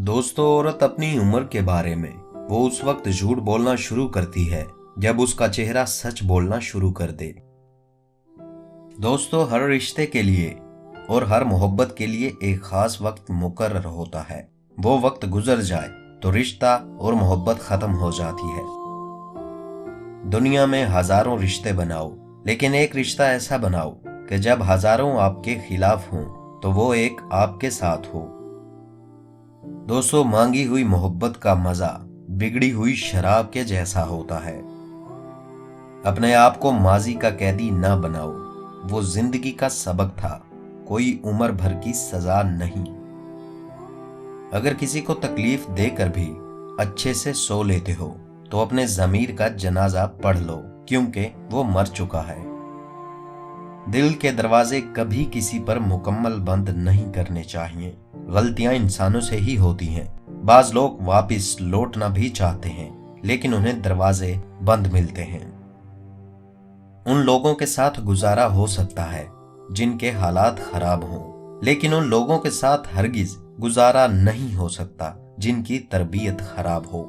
दोस्तों, औरत अपनी उम्र के बारे में वो उस वक्त झूठ बोलना शुरू करती है जब उसका चेहरा सच बोलना शुरू कर दे। दोस्तों, हर रिश्ते के लिए और हर मोहब्बत के लिए एक खास वक्त मुकर्रर होता है। वो वक्त गुजर जाए तो रिश्ता और मोहब्बत खत्म हो जाती है। दुनिया में हजारों रिश्ते बनाओ, लेकिन एक रिश्ता ऐसा बनाओ कि जब हजारों आपके खिलाफ हों तो वो एक आपके साथ हो। दोस्तों, मांगी हुई मोहब्बत का मजा बिगड़ी हुई शराब के जैसा होता है। अपने आप को माजी का कैदी ना बनाओ, वो जिंदगी का सबक था, कोई उम्र भर की सजा नहीं। अगर किसी को तकलीफ देकर भी अच्छे से सो लेते हो तो अपने ज़मीर का जनाजा पढ़ लो, क्योंकि वो मर चुका है। दिल के दरवाजे कभी किसी पर मुकम्मल बंद नहीं करने चाहिए। गलतियां इंसानों से ही होती हैं। बाज लोग वापस लौटना भी चाहते हैं, लेकिन उन्हें दरवाजे बंद मिलते हैं। उन लोगों के साथ गुजारा हो सकता है जिनके हालात खराब हों, लेकिन उन लोगों के साथ हरगिज गुजारा नहीं हो सकता जिनकी तरबियत खराब हो।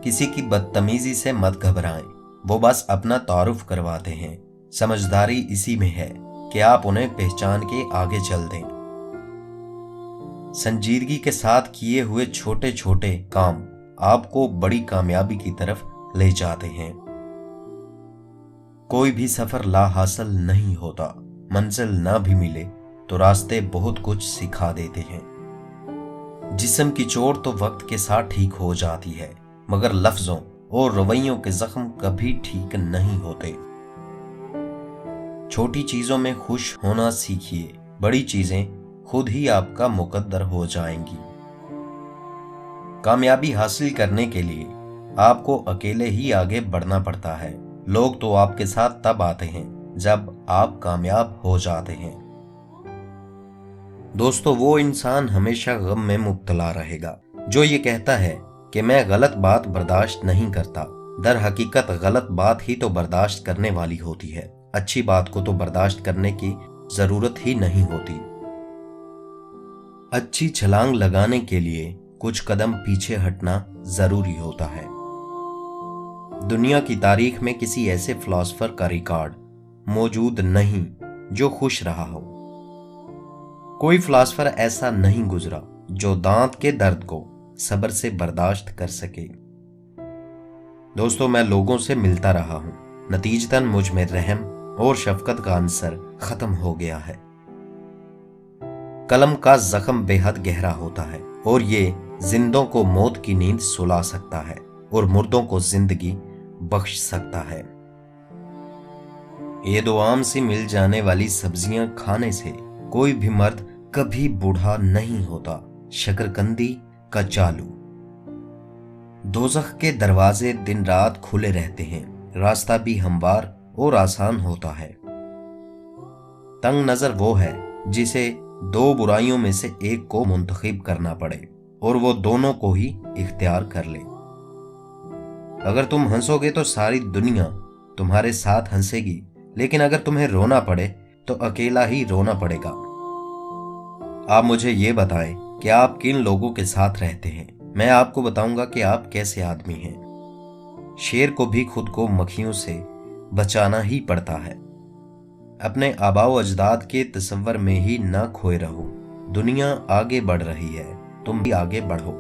किसी की बदतमीजी से मत घबराएं, वो बस अपना तारुफ करवाते हैं। समझदारी इसी में है कि आप उन्हें पहचान के आगे चल दें। संजीदगी के साथ किए हुए छोटे छोटे काम आपको बड़ी कामयाबी की तरफ ले जाते हैं। कोई भी सफर ला हासिल नहीं होता। मंजिल ना भी मिले तो रास्ते बहुत कुछ सिखा देते हैं। जिस्म की चोट तो वक्त के साथ ठीक हो जाती है, मगर लफ्जों और रवैयों के जख्म कभी ठीक नहीं होते। छोटी चीजों में खुश होना सीखिए, बड़ी चीजें खुद ही आपका मुकद्दर हो जाएंगी। कामयाबी हासिल करने के लिए आपको अकेले ही आगे बढ़ना पड़ता है। लोग तो आपके साथ तब आते हैं जब आप कामयाब हो जाते हैं। दोस्तों, वो इंसान हमेशा गम में मुब्तला रहेगा जो ये कहता है कि मैं गलत बात बर्दाश्त नहीं करता। दर हकीकत गलत बात ही तो बर्दाश्त करने वाली होती है। अच्छी बात को तो बर्दाश्त करने की जरूरत ही नहीं होती। अच्छी छलांग लगाने के लिए कुछ कदम पीछे हटना जरूरी होता है। दुनिया की तारीख में किसी ऐसे फिलॉसफर का रिकॉर्ड मौजूद नहीं जो खुश रहा हो। कोई फिलॉसफर ऐसा नहीं गुजरा जो दांत के दर्द को सब्र से बर्दाश्त कर सके। दोस्तों, मैं लोगों से मिलता रहा हूं, नतीजतन मुझ में रहम और शफकत का अंसर खत्म हो गया है। कलम का जख्म बेहद गहरा होता है और ये जिंदों को मौत की नींद सुला सकता है और मुर्दों को जिंदगी बख्श सकता है। ये दो आम सी मिल जाने वाली सब्जियां खाने से कोई भी मर्द कभी बूढ़ा नहीं होता। शकरकंदी का चालू। दोज़ख के दरवाजे दिन रात खुले रहते हैं, रास्ता भी हमवार और आसान होता है। तंग नजर वो है जिसे दो बुराइयों में से एक को मुंतखब करना पड़े और वो दोनों को ही इख्तियार कर ले। अगर तुम हंसोगे तो सारी दुनिया तुम्हारे साथ हंसेगी, लेकिन अगर तुम्हें रोना पड़े तो अकेला ही रोना पड़ेगा। आप मुझे ये बताएं कि आप किन लोगों के साथ रहते हैं, मैं आपको बताऊंगा कि आप कैसे आदमी हैं। शेर को भी खुद को मक्खियों से बचाना ही पड़ता है। अपने आबाओ अजदाद के तस्वर में ही ना खोए रहो। दुनिया आगे बढ़ रही है, तुम भी आगे बढ़ो।